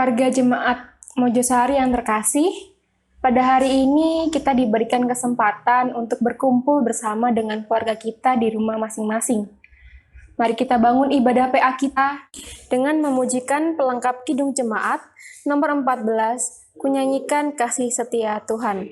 Warga Jemaat Mojosari yang terkasih, pada hari ini kita diberikan kesempatan untuk berkumpul bersama dengan keluarga kita di rumah masing-masing. Mari kita bangun ibadah PA kita dengan memujikan pelengkap Kidung Jemaat nomor 14, Kunyanyikan Kasih Setia Tuhan.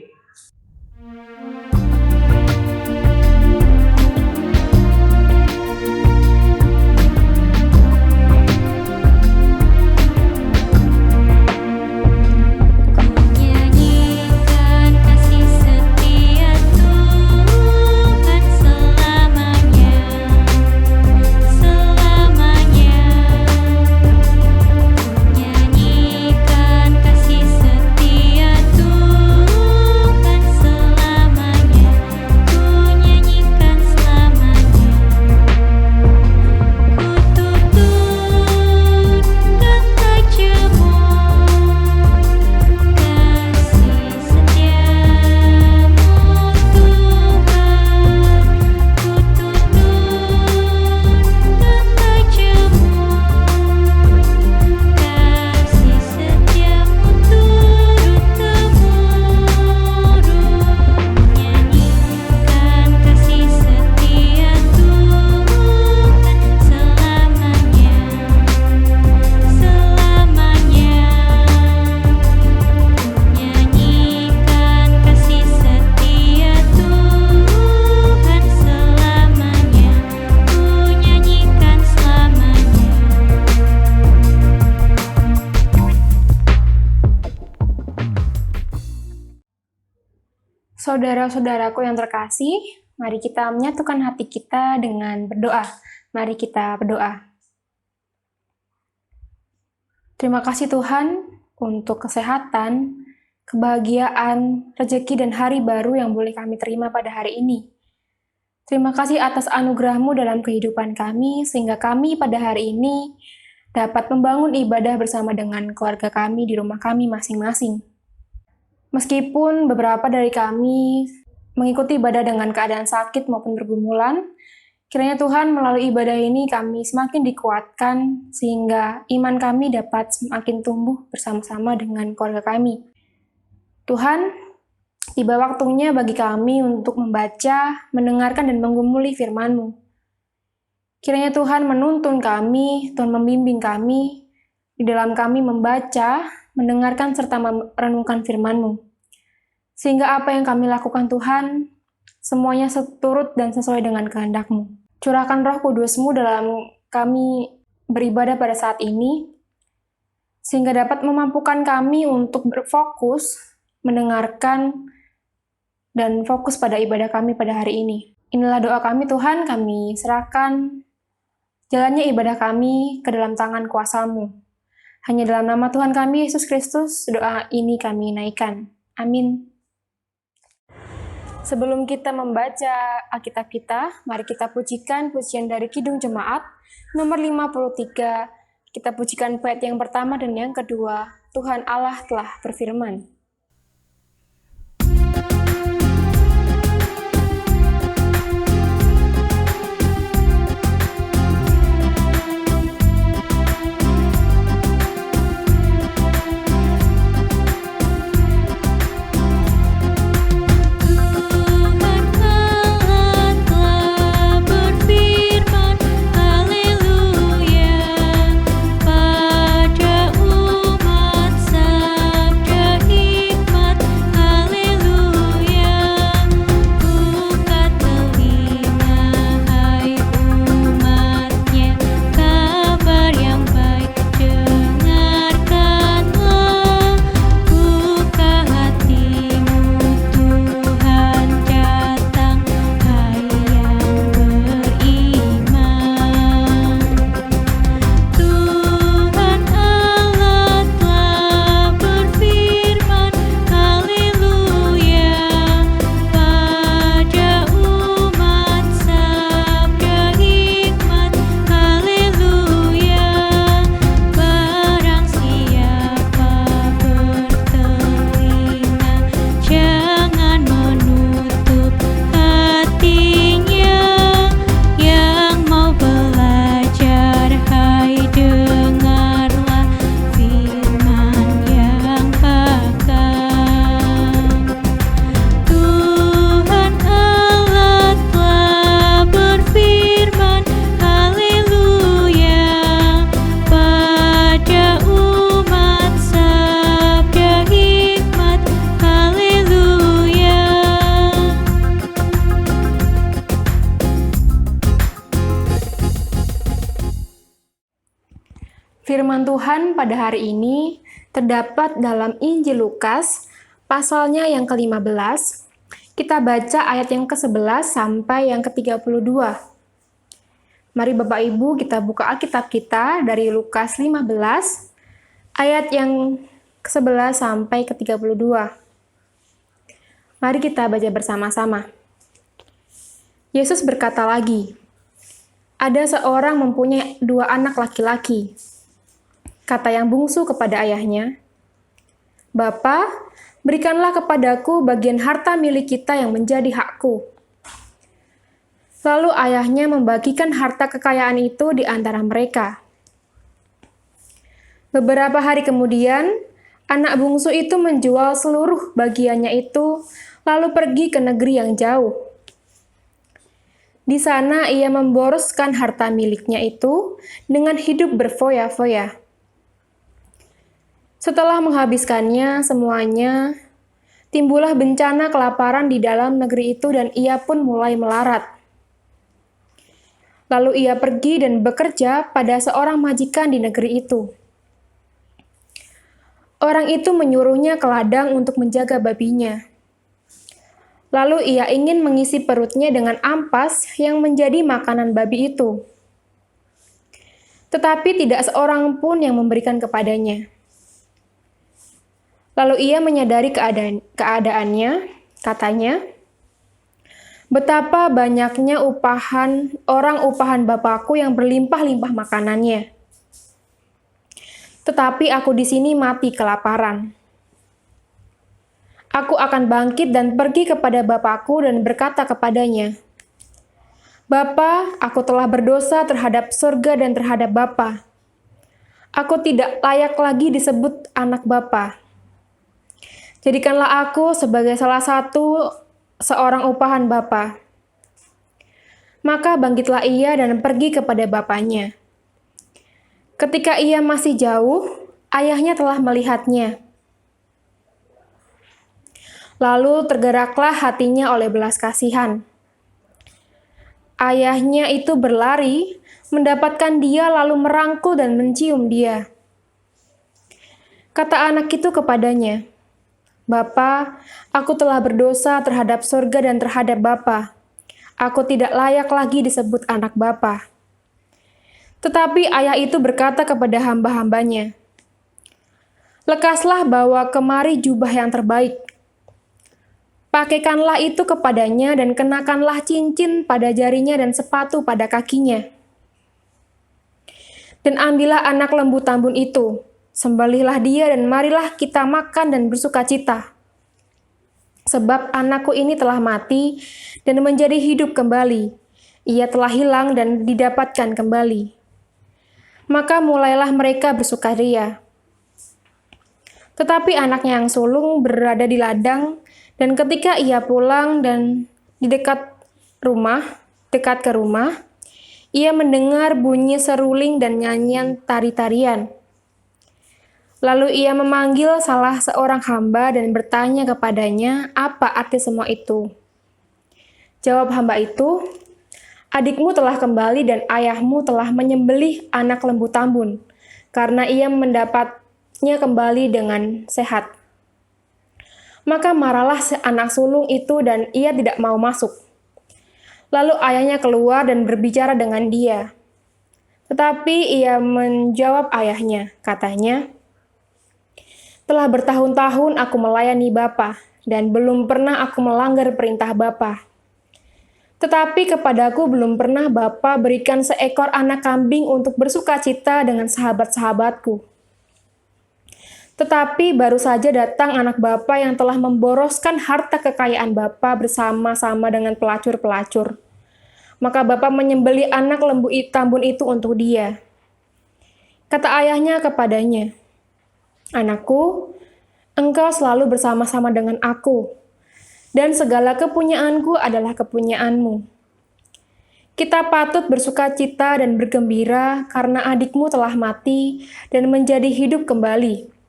Saudara-saudaraku yang terkasih, mari kita menyatukan hati kita dengan berdoa. Mari kita berdoa. Terima kasih Tuhan untuk kesehatan, kebahagiaan, rezeki, dan hari baru yang boleh kami terima pada hari ini. Terima kasih atas anugerah-Mu dalam kehidupan kami, sehingga kami pada hari ini dapat membangun ibadah bersama dengan keluarga kami di rumah kami masing-masing. Meskipun beberapa dari kami mengikuti ibadah dengan keadaan sakit maupun pergumulan, kiranya Tuhan melalui ibadah ini kami semakin dikuatkan sehingga iman kami dapat semakin tumbuh bersama-sama dengan keluarga kami. Tuhan, tiba waktunya bagi kami untuk membaca, mendengarkan, dan menggumuli firman-Mu. Kiranya Tuhan menuntun kami, Tuhan membimbing kami di dalam kami membaca, mendengarkan, serta merenungkan firman-Mu. Sehingga apa yang kami lakukan Tuhan, semuanya seturut dan sesuai dengan kehendak-Mu. Curahkan Roh Kudus-Mu dalam kami beribadah pada saat ini, sehingga dapat memampukan kami untuk berfokus, mendengarkan, dan fokus pada ibadah kami pada hari ini. Inilah doa kami Tuhan, kami serahkan jalannya ibadah kami ke dalam tangan kuasa-Mu. Hanya dalam nama Tuhan kami, Yesus Kristus, doa ini kami naikkan. Amin. Sebelum kita membaca Alkitab kita, mari kita pujikan pujian dari Kidung Jemaat nomor 53. Kita pujikan bait yang pertama dan yang kedua, Tuhan Allah telah berfirman. Pada umat sabda Tuhan pada hari ini terdapat dalam Injil Lukas, pasalnya yang ke-15. Kita baca ayat yang ke-11 sampai yang ke-32. Mari Bapak Ibu kita buka Alkitab kita dari Lukas 15, ayat yang ke-11 sampai ke-32. Mari kita baca bersama-sama. Yesus berkata lagi, "Ada seorang mempunyai 2 anak laki-laki. Kata yang bungsu kepada ayahnya, 'Bapa, berikanlah kepadaku bagian harta milik kita yang menjadi hakku.' Lalu ayahnya membagikan harta kekayaan itu di antara mereka. Beberapa hari kemudian, anak bungsu itu menjual seluruh bagiannya itu, lalu pergi ke negeri yang jauh. Di sana ia memboroskan harta miliknya itu dengan hidup berfoya-foya. Setelah menghabiskannya semuanya, timbullah bencana kelaparan di dalam negeri itu dan ia pun mulai melarat. Lalu ia pergi dan bekerja pada seorang majikan di negeri itu. Orang itu menyuruhnya ke ladang untuk menjaga babinya. Lalu ia ingin mengisi perutnya dengan ampas yang menjadi makanan babi itu. Tetapi tidak seorang pun yang memberikan kepadanya. Lalu ia menyadari keadaannya, katanya, 'Betapa banyaknya upahan Bapakku yang berlimpah-limpah makanannya. Tetapi aku di sini mati kelaparan. Aku akan bangkit dan pergi kepada Bapakku dan berkata kepadanya, Bapa, aku telah berdosa terhadap surga dan terhadap Bapa. Aku tidak layak lagi disebut anak Bapa. Jadikanlah aku sebagai seorang upahan Bapa.' Maka bangkitlah ia dan pergi kepada bapaknya. Ketika ia masih jauh, ayahnya telah melihatnya. Lalu tergeraklah hatinya oleh belas kasihan. Ayahnya itu berlari, mendapatkan dia lalu merangkul dan mencium dia. Kata anak itu kepadanya, 'Bapa, aku telah berdosa terhadap surga dan terhadap Bapa. Aku tidak layak lagi disebut anak Bapa.' Tetapi ayah itu berkata kepada hamba-hambanya, 'Lekaslah bawa kemari jubah yang terbaik. Pakaikanlah itu kepadanya dan kenakanlah cincin pada jarinya dan sepatu pada kakinya. Dan ambillah anak lembu tambun itu, sembelihlah dia dan marilah kita makan dan bersuka cita. Sebab anakku ini telah mati dan menjadi hidup kembali. Ia telah hilang dan didapatkan kembali.' Maka mulailah mereka bersukaria. Tetapi anaknya yang sulung berada di ladang, dan ketika ia pulang dan dekat ke rumah, ia mendengar bunyi seruling dan nyanyian tari-tarian. Lalu ia memanggil salah seorang hamba dan bertanya kepadanya, apa arti semua itu? Jawab hamba itu, 'Adikmu telah kembali dan ayahmu telah menyembelih anak lembu tambun, karena ia mendapatnya kembali dengan sehat.' Maka marahlah anak sulung itu dan ia tidak mau masuk. Lalu ayahnya keluar dan berbicara dengan dia. Tetapi ia menjawab ayahnya, katanya, 'Telah bertahun-tahun aku melayani Bapa, dan belum pernah aku melanggar perintah Bapa. Tetapi kepadaku belum pernah Bapa berikan seekor anak kambing untuk bersuka cita dengan sahabat-sahabatku. Tetapi baru saja datang anak Bapa yang telah memboroskan harta kekayaan Bapa bersama-sama dengan pelacur-pelacur. Maka Bapa menyembelih anak lembu tambun itu untuk dia.' Kata ayahnya kepadanya, 'Anakku, engkau selalu bersama-sama dengan aku, dan segala kepunyaanku adalah kepunyaanmu. Kita patut bersuka cita dan bergembira karena adikmu telah mati dan menjadi hidup kembali.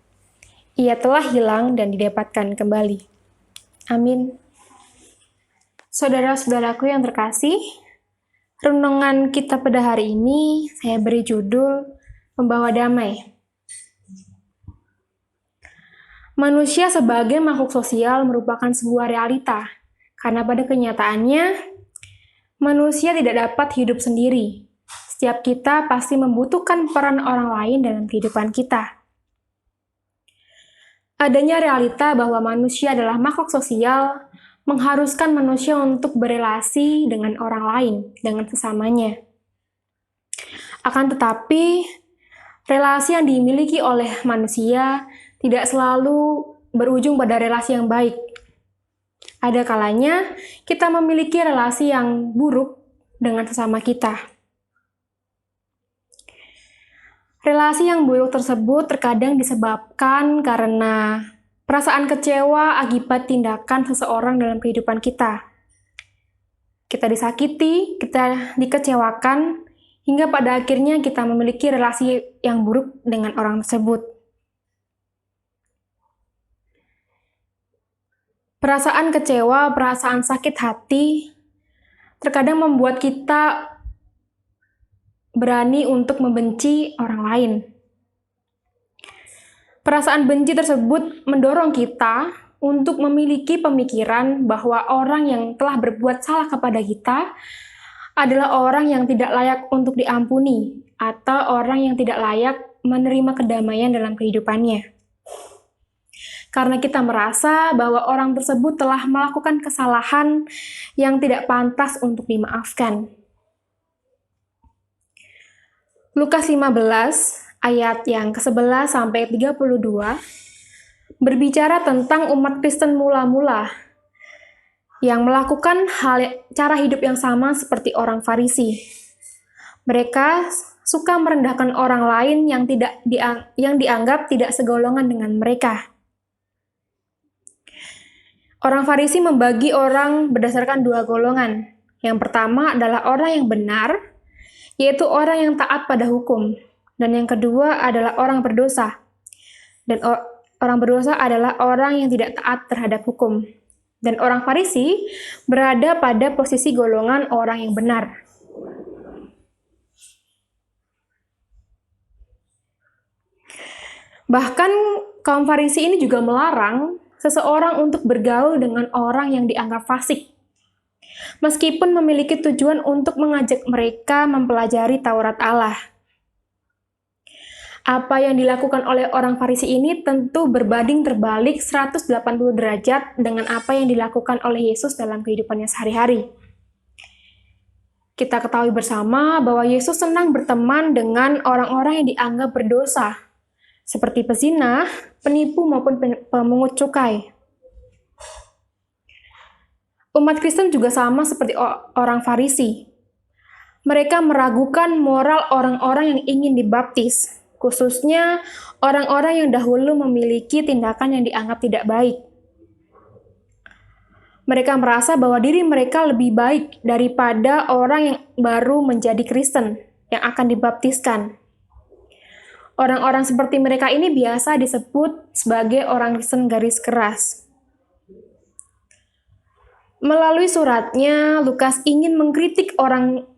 Ia telah hilang dan didapatkan kembali.' Amin. Saudara-saudaraku yang terkasih, renungan kita pada hari ini saya beri judul Membawa Damai. Manusia sebagai makhluk sosial merupakan sebuah realita, karena pada kenyataannya, manusia tidak dapat hidup sendiri. Setiap kita pasti membutuhkan peran orang lain dalam kehidupan kita. Adanya realita bahwa manusia adalah makhluk sosial mengharuskan manusia untuk berelasi dengan orang lain, dengan sesamanya. Akan tetapi, relasi yang dimiliki oleh manusia tidak selalu berujung pada relasi yang baik. Ada kalanya kita memiliki relasi yang buruk dengan sesama kita. Relasi yang buruk tersebut terkadang disebabkan karena perasaan kecewa akibat tindakan seseorang dalam kehidupan kita. Kita disakiti, kita dikecewakan, hingga pada akhirnya kita memiliki relasi yang buruk dengan orang tersebut. Perasaan kecewa, perasaan sakit hati, terkadang membuat kita berani untuk membenci orang lain. Perasaan benci tersebut mendorong kita untuk memiliki pemikiran bahwa orang yang telah berbuat salah kepada kita adalah orang yang tidak layak untuk diampuni, atau orang yang tidak layak menerima kedamaian dalam kehidupannya. Karena kita merasa bahwa orang tersebut telah melakukan kesalahan yang tidak pantas untuk dimaafkan. Lukas 15 ayat yang ke-11 sampai 32 berbicara tentang umat Kristen mula-mula yang melakukan cara hidup yang sama seperti orang Farisi. Mereka suka merendahkan orang lain yang dianggap tidak segolongan dengan mereka. Orang Farisi membagi orang berdasarkan dua golongan. Yang pertama adalah orang yang benar, yaitu orang yang taat pada hukum. Dan yang kedua adalah orang berdosa. Dan orang berdosa adalah orang yang tidak taat terhadap hukum. Dan orang Farisi berada pada posisi golongan orang yang benar. Bahkan kaum Farisi ini juga melarang seseorang untuk bergaul dengan orang yang dianggap fasik, meskipun memiliki tujuan untuk mengajak mereka mempelajari Taurat Allah. Apa yang dilakukan oleh orang Farisi ini tentu berbanding terbalik 180 derajat dengan apa yang dilakukan oleh Yesus dalam kehidupannya sehari-hari. Kita ketahui bersama bahwa Yesus senang berteman dengan orang-orang yang dianggap berdosa, seperti pezina, penipu, maupun pemungut cukai. Umat Kristen juga sama seperti orang Farisi. Mereka meragukan moral orang-orang yang ingin dibaptis, khususnya orang-orang yang dahulu memiliki tindakan yang dianggap tidak baik. Mereka merasa bahwa diri mereka lebih baik daripada orang yang baru menjadi Kristen yang akan dibaptiskan. Orang-orang seperti mereka ini biasa disebut sebagai orang Kristen garis keras. Melalui suratnya, Lukas ingin mengkritik orang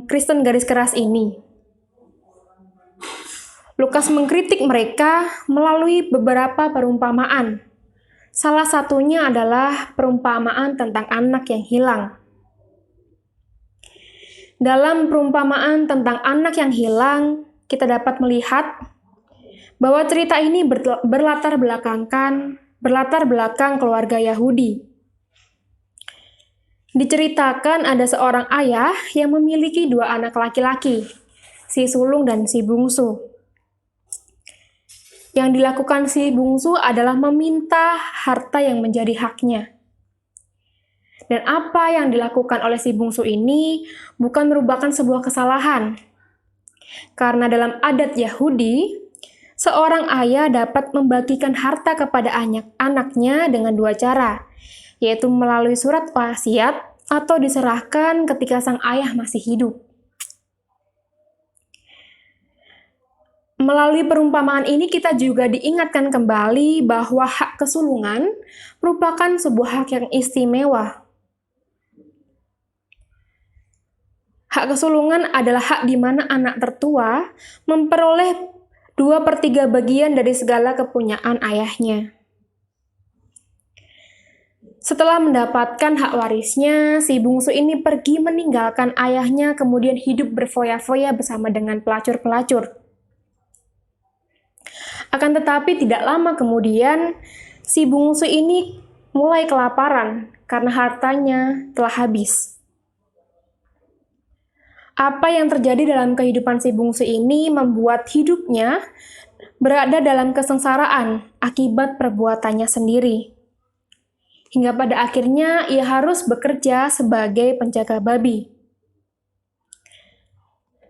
Kristen garis keras ini. Lukas mengkritik mereka melalui beberapa perumpamaan. Salah satunya adalah perumpamaan tentang anak yang hilang. Dalam perumpamaan tentang anak yang hilang, kita dapat melihat bahwa cerita ini berlatar belakang keluarga Yahudi. Diceritakan ada seorang ayah yang memiliki dua anak laki-laki, si sulung dan si bungsu. Yang dilakukan si bungsu adalah meminta harta yang menjadi haknya. Dan apa yang dilakukan oleh si bungsu ini bukan merupakan sebuah kesalahan. Karena dalam adat Yahudi, seorang ayah dapat membagikan harta kepada anaknya dengan dua cara, yaitu melalui surat wasiat atau diserahkan ketika sang ayah masih hidup. Melalui perumpamaan ini kita juga diingatkan kembali bahwa hak kesulungan merupakan sebuah hak yang istimewa. Hak kesulungan adalah hak di mana anak tertua memperoleh 2/3 bagian dari segala kepunyaan ayahnya. Setelah mendapatkan hak warisnya, si bungsu ini pergi meninggalkan ayahnya, kemudian hidup berfoya-foya bersama dengan pelacur-pelacur. Akan tetapi tidak lama kemudian, si bungsu ini mulai kelaparan karena hartanya telah habis. Apa yang terjadi dalam kehidupan si bungsu ini membuat hidupnya berada dalam kesengsaraan akibat perbuatannya sendiri. Hingga pada akhirnya ia harus bekerja sebagai penjaga babi.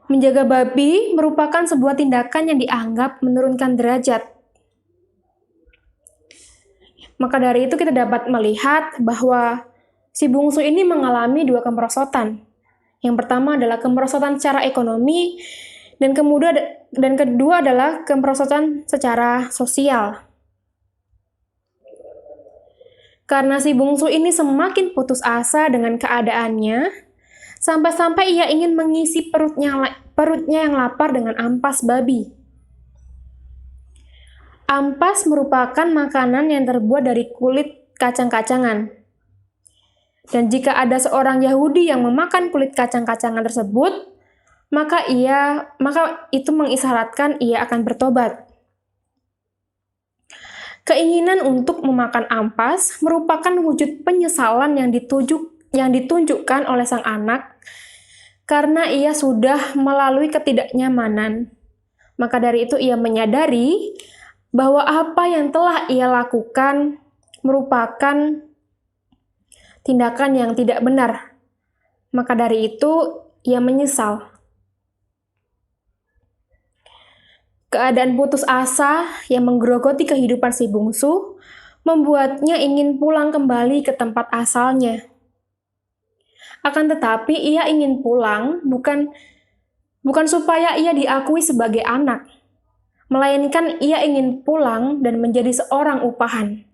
Menjaga babi merupakan sebuah tindakan yang dianggap menurunkan derajat. Maka dari itu kita dapat melihat bahwa si bungsu ini mengalami dua kemerosotan. Yang pertama adalah kemerosotan secara ekonomi, dan kedua adalah kemerosotan secara sosial. Karena si bungsu ini semakin putus asa dengan keadaannya, sampai-sampai ia ingin mengisi perutnya yang lapar dengan ampas babi. Ampas merupakan makanan yang terbuat dari kulit kacang-kacangan. Dan jika ada seorang Yahudi yang memakan kulit kacang-kacangan tersebut, maka itu mengisyaratkan ia akan bertobat. Keinginan untuk memakan ampas merupakan wujud penyesalan yang ditunjukkan oleh sang anak karena ia sudah melalui ketidaknyamanan. Maka dari itu ia menyadari bahwa apa yang telah ia lakukan merupakan tindakan yang tidak benar. Maka dari itu ia menyesal. Keadaan putus asa yang menggerogoti kehidupan si bungsu membuatnya ingin pulang kembali ke tempat asalnya. Akan tetapi ia ingin pulang bukan supaya ia diakui sebagai anak, melainkan ia ingin pulang dan menjadi seorang upahan.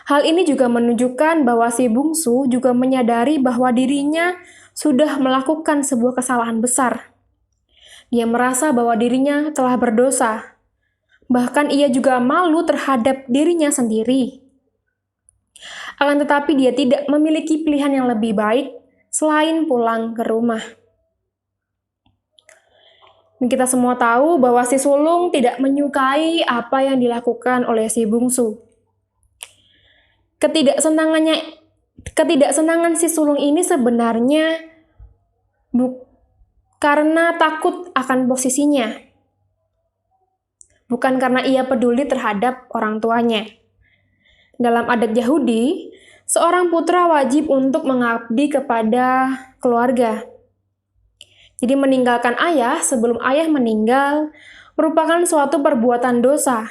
Hal ini juga menunjukkan bahwa si bungsu juga menyadari bahwa dirinya sudah melakukan sebuah kesalahan besar. Dia merasa bahwa dirinya telah berdosa. Bahkan ia juga malu terhadap dirinya sendiri. Akan tetapi dia tidak memiliki pilihan yang lebih baik selain pulang ke rumah. Dan kita semua tahu bahwa si sulung tidak menyukai apa yang dilakukan oleh si bungsu. Ketidaksenangan si sulung ini sebenarnya karena takut akan posisinya, bukan karena ia peduli terhadap orang tuanya. Dalam adat Yahudi, seorang putra wajib untuk mengabdi kepada keluarga. Jadi meninggalkan ayah sebelum ayah meninggal merupakan suatu perbuatan dosa.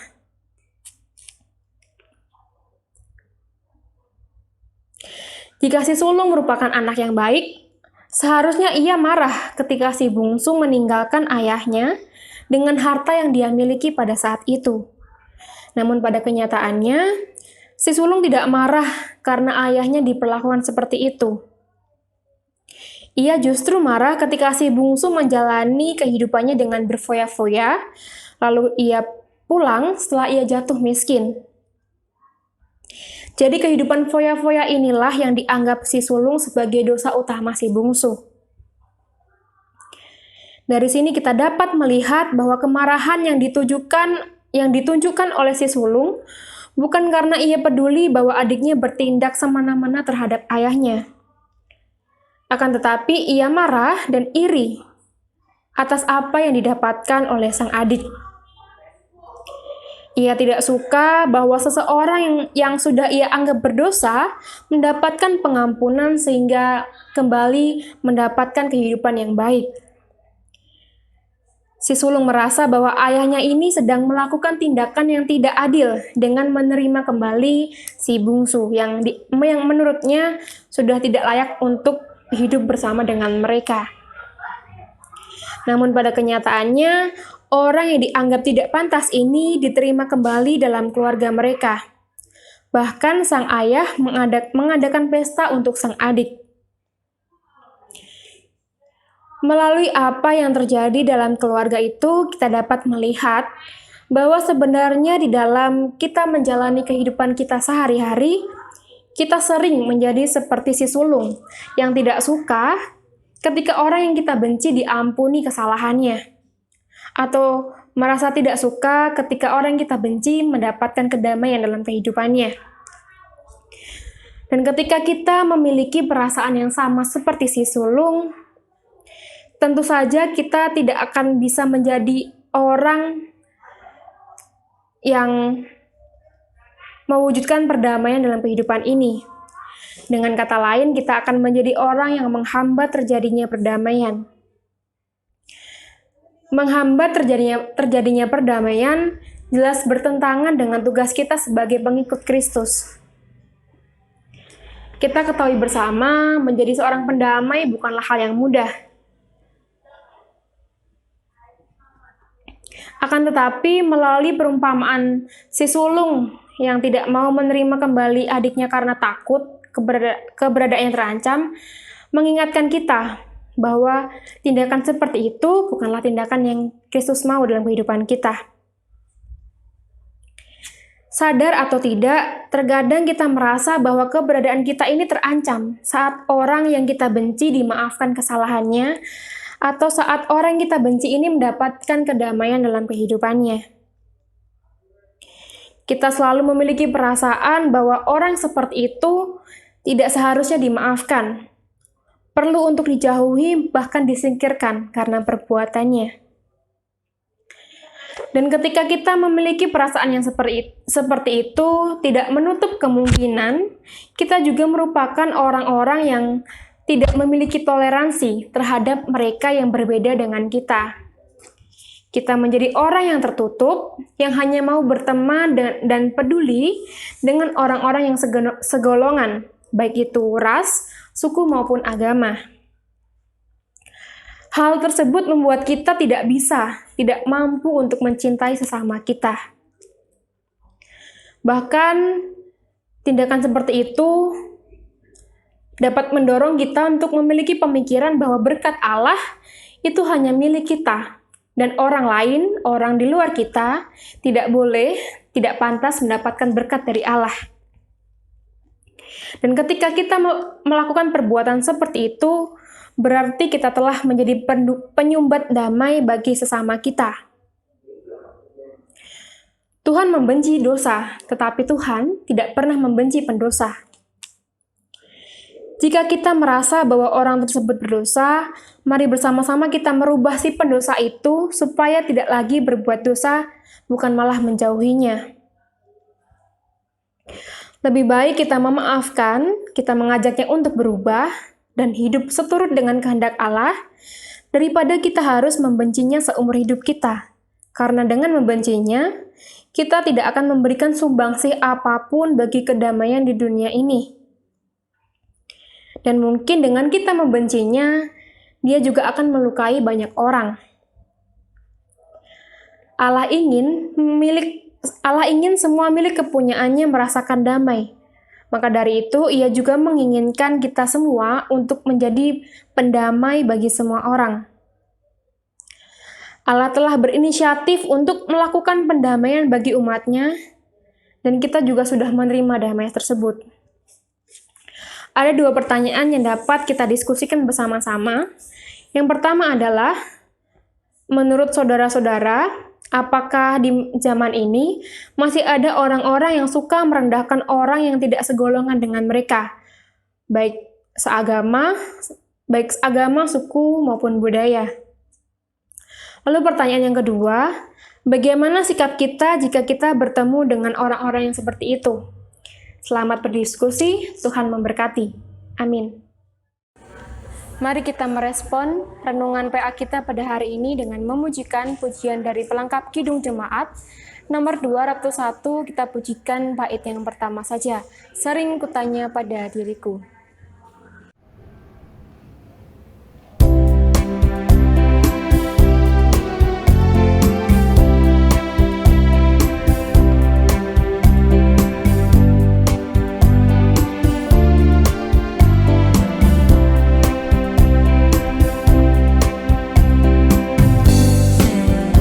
Jika si sulung merupakan anak yang baik, seharusnya ia marah ketika si bungsu meninggalkan ayahnya dengan harta yang dia miliki pada saat itu. Namun pada kenyataannya, si sulung tidak marah karena ayahnya diperlakukan seperti itu. Ia justru marah ketika si bungsu menjalani kehidupannya dengan berfoya-foya, lalu ia pulang setelah ia jatuh miskin. Jadi kehidupan foya-foya inilah yang dianggap si sulung sebagai dosa utama si bungsu. Dari sini kita dapat melihat bahwa kemarahan yang ditunjukkan oleh si sulung bukan karena ia peduli bahwa adiknya bertindak semena-mena terhadap ayahnya. Akan tetapi ia marah dan iri atas apa yang didapatkan oleh sang adik. Ia tidak suka bahwa seseorang yang sudah ia anggap berdosa mendapatkan pengampunan sehingga kembali mendapatkan kehidupan yang baik. Si sulung merasa bahwa ayahnya ini sedang melakukan tindakan yang tidak adil dengan menerima kembali si bungsu yang menurutnya sudah tidak layak untuk hidup bersama dengan mereka. Namun pada kenyataannya, orang yang dianggap tidak pantas ini diterima kembali dalam keluarga mereka. Bahkan sang ayah mengadakan pesta untuk sang adik. Melalui apa yang terjadi dalam keluarga itu, kita dapat melihat bahwa sebenarnya di dalam kita menjalani kehidupan kita sehari-hari, kita sering menjadi seperti si sulung yang tidak suka ketika orang yang kita benci diampuni kesalahannya, atau merasa tidak suka ketika orang yang kita benci mendapatkan kedamaian dalam kehidupannya. Dan ketika kita memiliki perasaan yang sama seperti si sulung, tentu saja kita tidak akan bisa menjadi orang yang mewujudkan perdamaian dalam kehidupan ini. Dengan kata lain, kita akan menjadi orang yang menghambat terjadinya perdamaian. Menghambat terjadinya perdamaian jelas bertentangan dengan tugas kita sebagai pengikut Kristus. Kita ketahui bersama, menjadi seorang pendamai bukanlah hal yang mudah. Akan tetapi, melalui perumpamaan si sulung yang tidak mau menerima kembali adiknya karena takut keberadaannya terancam, mengingatkan kita bahwa tindakan seperti itu bukanlah tindakan yang Kristus mau dalam kehidupan kita. Sadar atau tidak, terkadang kita merasa bahwa keberadaan kita ini terancam saat orang yang kita benci dimaafkan kesalahannya, atau saat orang yang kita benci ini mendapatkan kedamaian dalam kehidupannya. Kita selalu memiliki perasaan bahwa orang seperti itu tidak seharusnya dimaafkan, perlu untuk dijauhi bahkan disingkirkan karena perbuatannya. Dan ketika kita memiliki perasaan yang seperti itu, tidak menutup kemungkinan kita juga merupakan orang-orang yang tidak memiliki toleransi terhadap mereka yang berbeda dengan kita. Kita menjadi orang yang tertutup, yang hanya mau berteman dan peduli dengan orang-orang yang segolongan, baik itu ras, suku maupun agama. Hal tersebut membuat kita tidak mampu untuk mencintai sesama kita. Bahkan, tindakan seperti itu dapat mendorong kita untuk memiliki pemikiran bahwa berkat Allah itu hanya milik kita, dan orang lain, orang di luar kita, tidak pantas mendapatkan berkat dari Allah. Dan ketika kita melakukan perbuatan seperti itu, berarti kita telah menjadi penyumbat damai bagi sesama kita. Tuhan membenci dosa, tetapi Tuhan tidak pernah membenci pendosa. Jika kita merasa bahwa orang tersebut berdosa, mari bersama-sama kita merubah si pendosa itu supaya tidak lagi berbuat dosa, bukan malah menjauhinya. Lebih baik kita memaafkan, kita mengajaknya untuk berubah, dan hidup seturut dengan kehendak Allah, daripada kita harus membencinya seumur hidup kita. Karena dengan membencinya, kita tidak akan memberikan sumbangsih apapun bagi kedamaian di dunia ini. Dan mungkin dengan kita membencinya, dia juga akan melukai banyak orang. Allah ingin semua milik kepunyaannya merasakan damai. Maka dari itu, ia juga menginginkan kita semua untuk menjadi pendamai bagi semua orang. Allah telah berinisiatif untuk melakukan pendamaian bagi umatnya, dan kita juga sudah menerima damai tersebut. Ada dua pertanyaan yang dapat kita diskusikan bersama-sama. Yang pertama adalah, menurut saudara-saudara, apakah di zaman ini masih ada orang-orang yang suka merendahkan orang yang tidak segolongan dengan mereka, baik seagama, suku, maupun budaya? Lalu pertanyaan yang kedua, bagaimana sikap kita jika kita bertemu dengan orang-orang yang seperti itu? Selamat berdiskusi, Tuhan memberkati. Amin. Mari kita merespon renungan PA kita pada hari ini dengan memujikan pujian dari pelengkap Kidung Jemaat. Nomor 201 kita pujikan bait yang pertama saja. Sering kutanya pada diriku.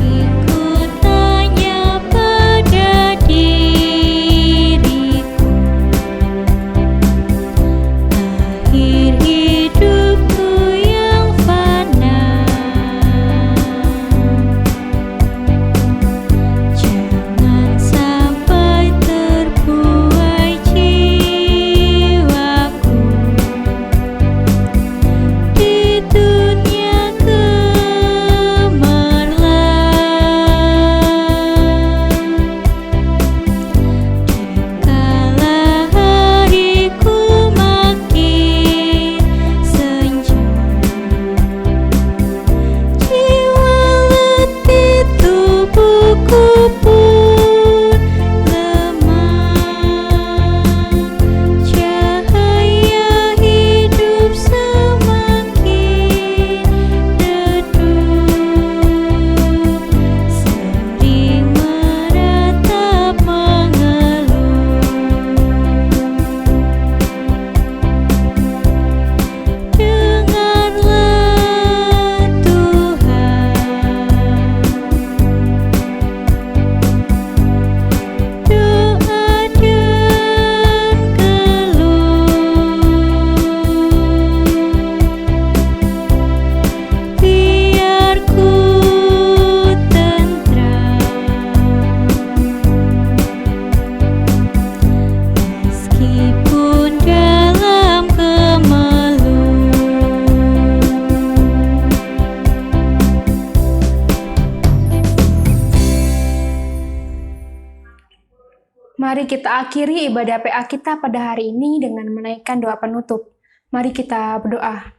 Sering kutanya Mari kita akhiri ibadah PA kita pada hari ini dengan menaikkan doa penutup. Mari kita berdoa.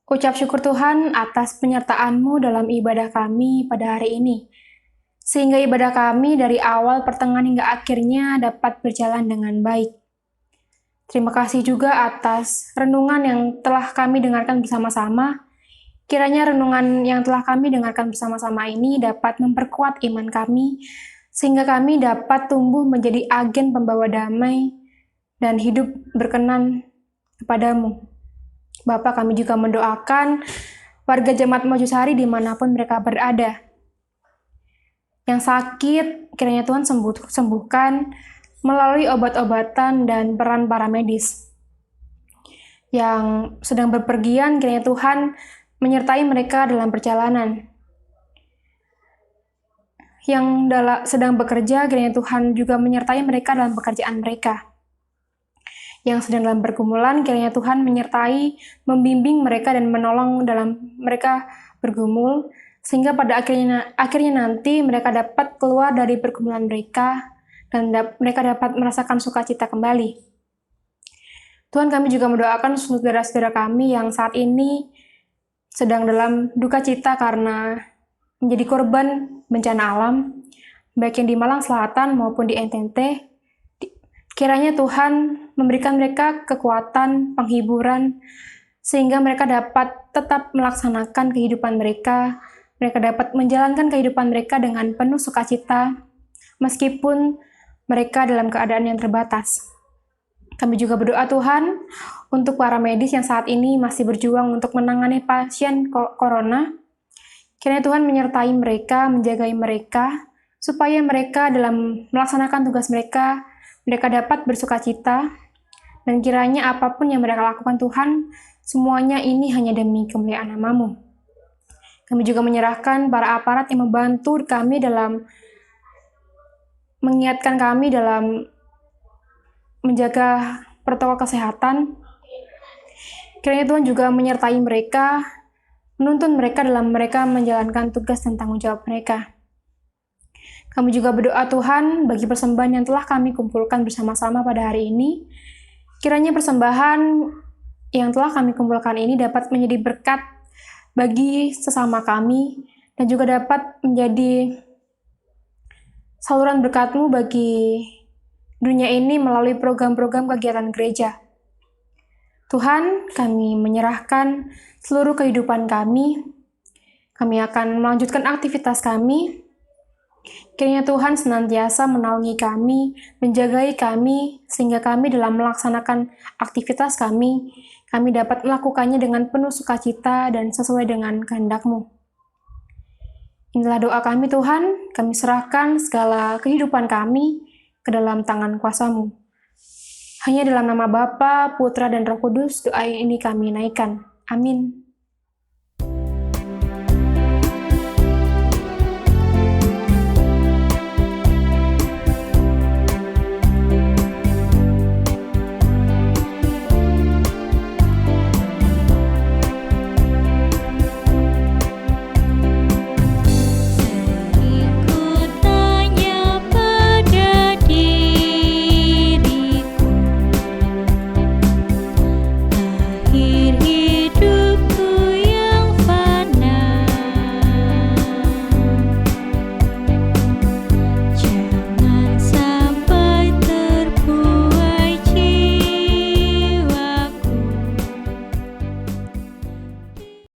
Ucap syukur Tuhan atas penyertaan-Mu dalam ibadah kami pada hari ini, sehingga ibadah kami dari awal, pertengahan hingga akhirnya dapat berjalan dengan baik. Terima kasih juga atas renungan yang telah kami dengarkan bersama-sama. Kiranya renungan yang telah kami dengarkan bersama-sama ini dapat memperkuat iman kami, sehingga kami dapat tumbuh menjadi agen pembawa damai dan hidup berkenan kepadamu. Bapa, kami juga mendoakan warga Jemaat Mojosari dimanapun mereka berada. Yang sakit, kiranya Tuhan sembuhkan melalui obat-obatan dan peran para medis. Yang sedang berpergian, kiranya Tuhan menyertai mereka dalam perjalanan. Yang sedang bekerja, kiranya Tuhan juga menyertai mereka dalam pekerjaan mereka. Yang sedang dalam pergumulan, kiranya Tuhan menyertai, membimbing mereka dan menolong dalam mereka bergumul, sehingga pada akhirnya nanti mereka dapat keluar dari pergumulan mereka dan mereka dapat merasakan sukacita kembali. Tuhan, kami juga mendoakan saudara-saudara kami yang saat ini sedang dalam duka cita karena menjadi korban bencana alam, baik yang di Malang Selatan maupun di NTT. Kiranya Tuhan memberikan mereka kekuatan, penghiburan, sehingga mereka dapat tetap melaksanakan kehidupan mereka dapat menjalankan kehidupan mereka dengan penuh sukacita, meskipun mereka dalam keadaan yang terbatas. Kami juga berdoa Tuhan untuk para medis yang saat ini masih berjuang untuk menangani pasien corona. Kiranya Tuhan menyertai mereka, menjagai mereka, supaya mereka dalam melaksanakan tugas mereka dapat bersukacita, dan kiranya apapun yang mereka lakukan Tuhan, semuanya ini hanya demi kemuliaan nama-Mu. Kami juga menyerahkan para aparat yang membantu kami dalam mengingatkan kami dalam menjaga protokol kesehatan. Kiranya Tuhan juga menyertai mereka, menuntun mereka dalam mereka menjalankan tugas dan tanggung jawab mereka. Kami juga berdoa Tuhan bagi persembahan yang telah kami kumpulkan bersama-sama pada hari ini. Kiranya persembahan yang telah kami kumpulkan ini dapat menjadi berkat bagi sesama kami dan juga dapat menjadi saluran berkat-Mu bagi dunia ini melalui program-program kegiatan gereja. Tuhan, kami menyerahkan seluruh kehidupan kami. Kami akan melanjutkan aktivitas kami. Kiranya Tuhan senantiasa menaungi kami, menjagai kami, sehingga kami dalam melaksanakan aktivitas kami dapat melakukannya dengan penuh sukacita dan sesuai dengan kehendak-Mu. Inilah doa kami Tuhan, kami serahkan segala kehidupan kami ke dalam tangan kuasa-Mu. Hanya dalam nama Bapa, Putra, dan Roh Kudus, doa ini kami naikkan. Amin.